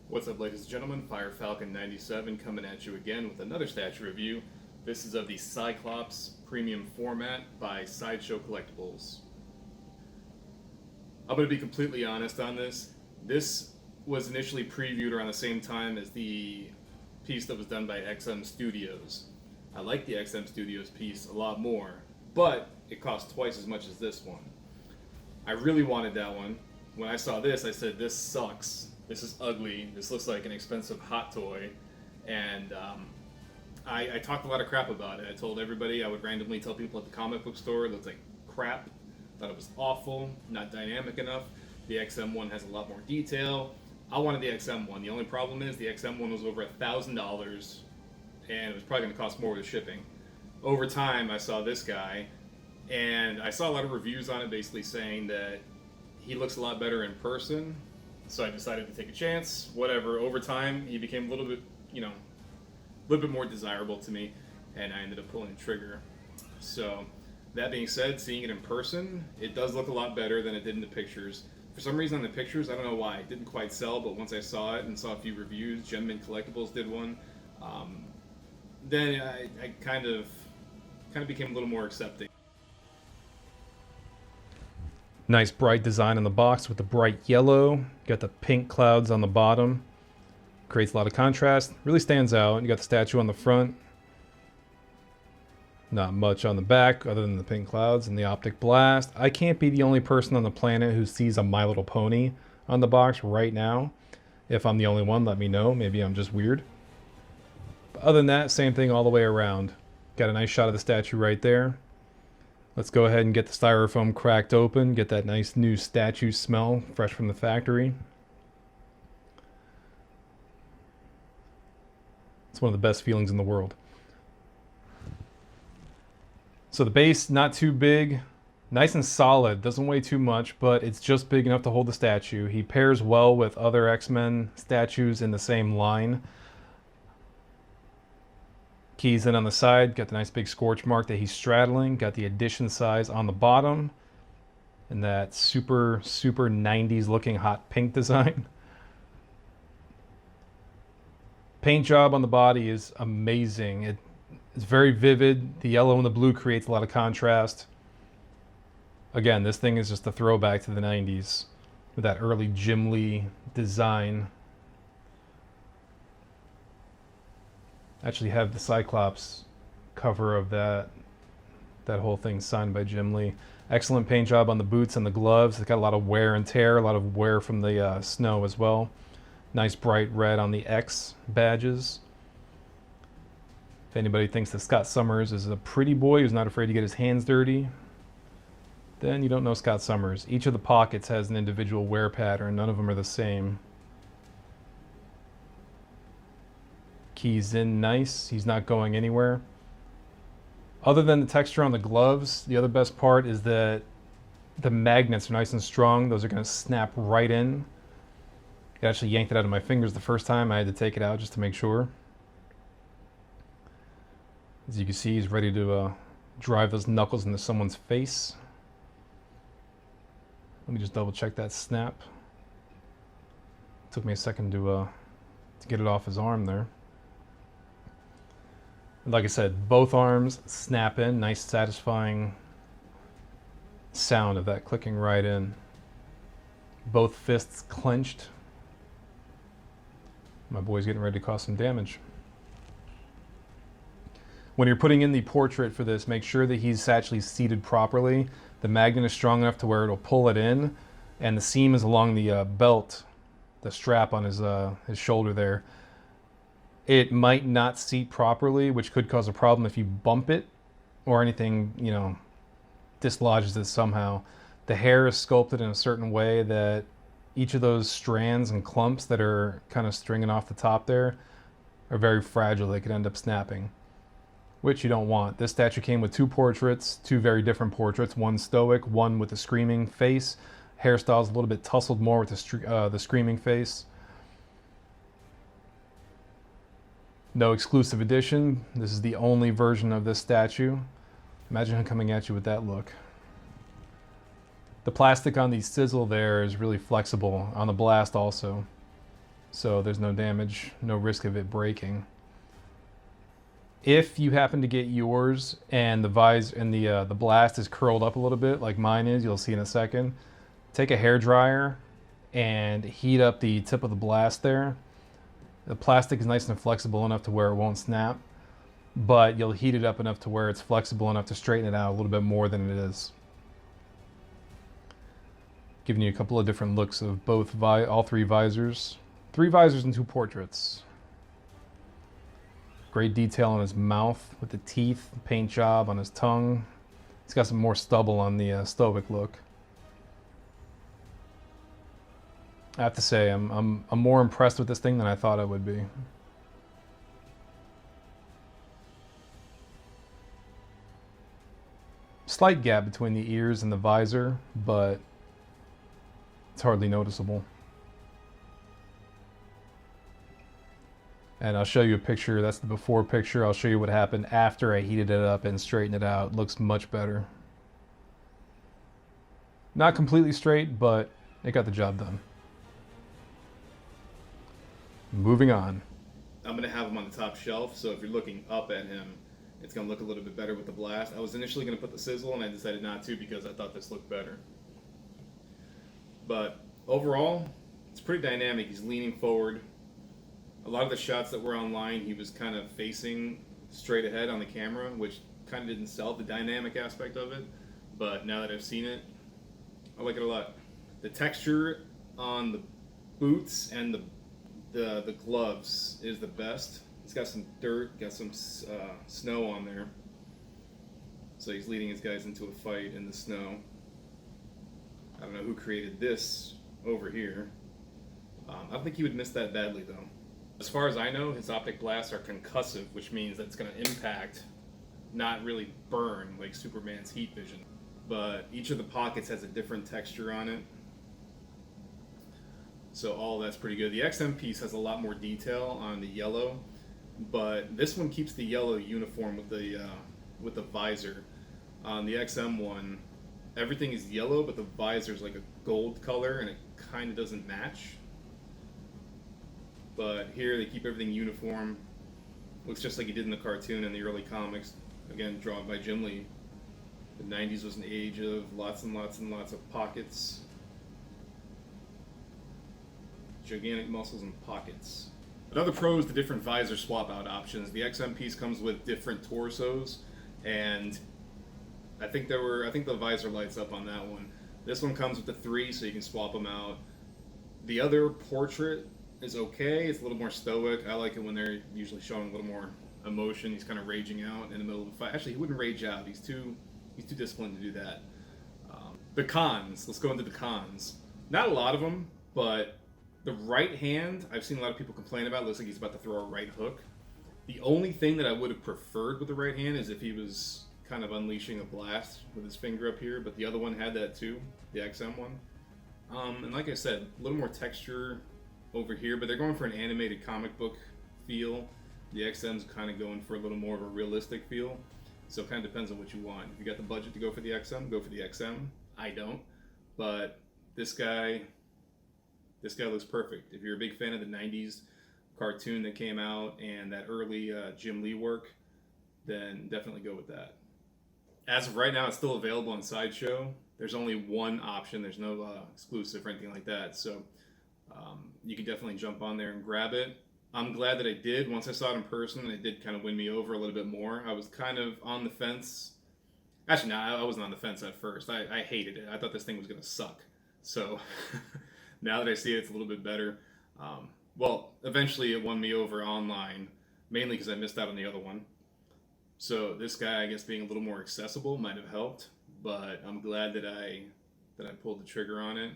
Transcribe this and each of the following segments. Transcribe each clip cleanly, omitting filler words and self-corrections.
What's up, ladies and gentlemen? Fire Falcon 97 coming at you again with another statue review. This is of the Cyclops premium format by Sideshow Collectibles. I'm going to be completely honest on this. This was initially previewed around the same time as the piece that was done by XM Studios. I like the XM Studios piece a lot more, but it cost twice as much as this one. I really wanted that one. When I saw this, I said, this sucks. This is ugly. This looks like an expensive hot toy. And I talked a lot of crap about it. I told everybody, I would randomly tell people at the comic book store it looked like crap. Thought it was awful, not dynamic enough. The XM one has a lot more detail. I wanted the XM one. The only problem is the XM one was over $1,000 and it was probably going to cost more with shipping. Over time, I saw this guy and I saw a lot of reviews on it basically saying that he looks a lot better in person. So I decided to take a chance. Whatever. Over time, he became a little bit more desirable to me, and I ended up pulling the trigger. So that being said, seeing it in person, it does look a lot better than it did in the pictures. For some reason, on the pictures, I don't know why, it didn't quite sell. But once I saw it and saw a few reviews, Gem Mint Collectibles did one. Then I kind of became a little more accepting. Nice bright design on the box with the bright yellow. Got the pink clouds on the bottom. Creates a lot of contrast. Really stands out. You got the statue on the front. Not much on the back other than the pink clouds and the optic blast. I can't be the only person on the planet who sees a My Little Pony on the box right now. If I'm the only one, let me know. Maybe I'm just weird. But other than that, same thing all the way around. Got a nice shot of the statue right there. Let's go ahead and get the styrofoam cracked open, get that nice new statue smell fresh from the factory. It's one of the best feelings in the world. So the base, not too big, nice and solid, doesn't weigh too much, but it's just big enough to hold the statue. He pairs well with other X-Men statues in the same line. Keys in on the side, got the nice big scorch mark that he's straddling, got the edition size on the bottom, and that super 90s looking hot pink design. Paint job on the body is amazing. It's very vivid. The yellow and the blue creates a lot of contrast. Again, this thing is just a throwback to the 90s with that early Jim Lee design. Actually have the Cyclops cover of that whole thing signed by Jim Lee. Excellent paint job on the boots and the gloves. It's got a lot of wear and tear, a lot of wear from the snow as well. Nice bright red on the X badges. If anybody thinks that Scott Summers is a pretty boy who's not afraid to get his hands dirty, then you don't know Scott Summers. Each of the pockets has an individual wear pattern. None of them are the same. Keys in nice. He's not going anywhere. Other than the texture on the gloves, the other best part is that the magnets are nice and strong. Those are going to snap right in. I actually yanked it out of my fingers the first time. I had to take it out just to make sure. As you can see, he's ready to drive those knuckles into someone's face. Let me just double check that snap. Took me a second to get it off his arm there. Like I said, both arms snap in. Nice satisfying sound of that clicking right in. Both fists clenched. My boy's getting ready to cause some damage. When you're putting in the portrait for this, make sure that he's actually seated properly. The magnet is strong enough to where it'll pull it in, and the seam is along the belt, the strap on his shoulder there. It might not seat properly, which could cause a problem if you bump it or anything, dislodges it somehow. The hair is sculpted in a certain way that each of those strands and clumps that are kind of stringing off the top there are very fragile. They could end up snapping, which you don't want. This statue came with two portraits, two very different portraits. One stoic, one with a screaming face. Hairstyle's a little bit tousled more with the screaming face. No exclusive edition. This is the only version of this statue. Imagine him coming at you with that look. The plastic on the sizzle there is really flexible, on the blast also. so there's no damage, no risk of it breaking. If you happen to get yours and the visor and the blast is curled up a little bit like mine is, you'll see in a second, take a hair dryer and heat up the tip of the blast there. The plastic is nice and flexible enough to where it won't snap, but you'll heat it up enough to where it's flexible enough to straighten it out a little bit more than it is. Giving you a couple of different looks of both all three visors. 3 visors and 2 portraits. Great detail on his mouth with the teeth, paint job on his tongue. He's got some more stubble on the stoic look. I have to say, I'm more impressed with this thing than I thought I would be. Slight gap between the ears and the visor, but it's hardly noticeable. And I'll show you a picture. That's the before picture. I'll show you what happened after I heated it up and straightened it out. It looks much better. Not completely straight, but it got the job done. Moving on. I'm going to have him on the top shelf, so if you're looking up at him, it's going to look a little bit better with the blast. I was initially going to put the sizzle, and I decided not to because I thought this looked better. But overall, it's pretty dynamic. He's leaning forward. A lot of the shots that were online, he was kind of facing straight ahead on the camera, which kind of didn't sell the dynamic aspect of it. But now that I've seen it, I like it a lot. The texture on the boots and the gloves is the best. It's got some dirt, got some snow on there. So he's leading his guys into a fight in the snow. I don't know who created this over here. I don't think he would miss that badly though. As far as I know, his optic blasts are concussive, which means that it's going to impact, not really burn like Superman's heat vision. But each of the pockets has a different texture on it. So all that's pretty good. The XM piece has a lot more detail on the yellow, but this one keeps the yellow uniform with the visor. On the XM one, everything is yellow, but the visor is like a gold color, and it kind of doesn't match. But here they keep everything uniform. Looks just like he did in the cartoon and the early comics. Again, drawn by Jim Lee. The 90s was an age of lots and lots and lots of pockets. Gigantic muscles and pockets. Another pro is the different visor swap out options. The XM piece comes with different torsos, and I think the visor lights up on that one. This one comes with the 3, so you can swap them out. The other portrait is okay. It's a little more stoic. I like it when they're usually showing a little more emotion. He's kind of raging out in the middle of a fight. Actually, he wouldn't rage out. He's too disciplined to do that. The cons. Let's go into the cons. Not a lot of them, but the right hand, I've seen a lot of people complain about. It looks like he's about to throw a right hook. The only thing that I would have preferred with the right hand is if he was kind of unleashing a blast with his finger up here, but the other one had that too, the XM one. And like I said, a little more texture over here, but they're going for an animated comic book feel. The XM's kind of going for a little more of a realistic feel. So it kind of depends on what you want. If you got the budget to go for the XM, go for the XM. I don't. But this guy looks perfect. If you're a big fan of the 90s cartoon that came out and that early Jim Lee work, then definitely go with that. As of right now, it's still available on Sideshow. There's only one option. There's no exclusive or anything like that. So you can definitely jump on there and grab it. I'm glad that I did. Once I saw it in person, it did kind of win me over a little bit more. I was kind of on the fence. Actually, no, I wasn't on the fence at first. I hated it. I thought this thing was going to suck. So now that I see it, it's a little bit better. Well, eventually it won me over online, mainly because I missed out on the other one. So this guy, I guess, being a little more accessible might have helped. But I'm glad that I pulled the trigger on it.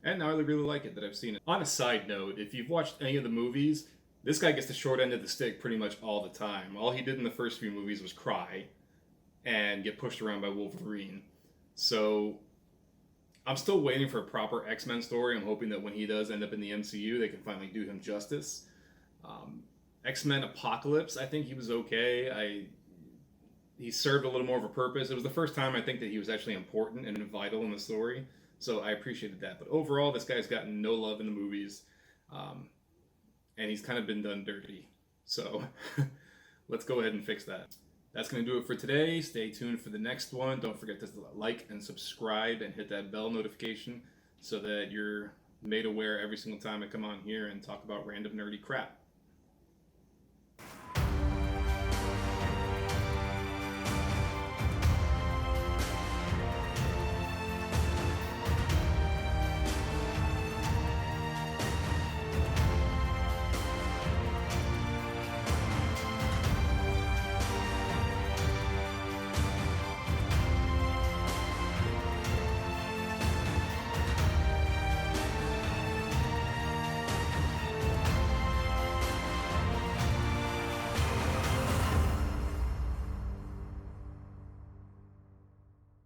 And now I really like it that I've seen it. On a side note, if you've watched any of the movies, this guy gets the short end of the stick pretty much all the time. All he did in the first few movies was cry and get pushed around by Wolverine. So I'm still waiting for a proper X-Men story. I'm hoping that when he does end up in the MCU, they can finally do him justice. X-Men Apocalypse, I think he was okay. He served a little more of a purpose. It was the first time I think that he was actually important and vital in the story. So I appreciated that. But overall, this guy's gotten no love in the movies. And he's kind of been done dirty. So let's go ahead and fix that. That's going to do it for today. Stay tuned for the next one. Don't forget to like and subscribe and hit that bell notification so that you're made aware every single time I come on here and talk about random nerdy crap.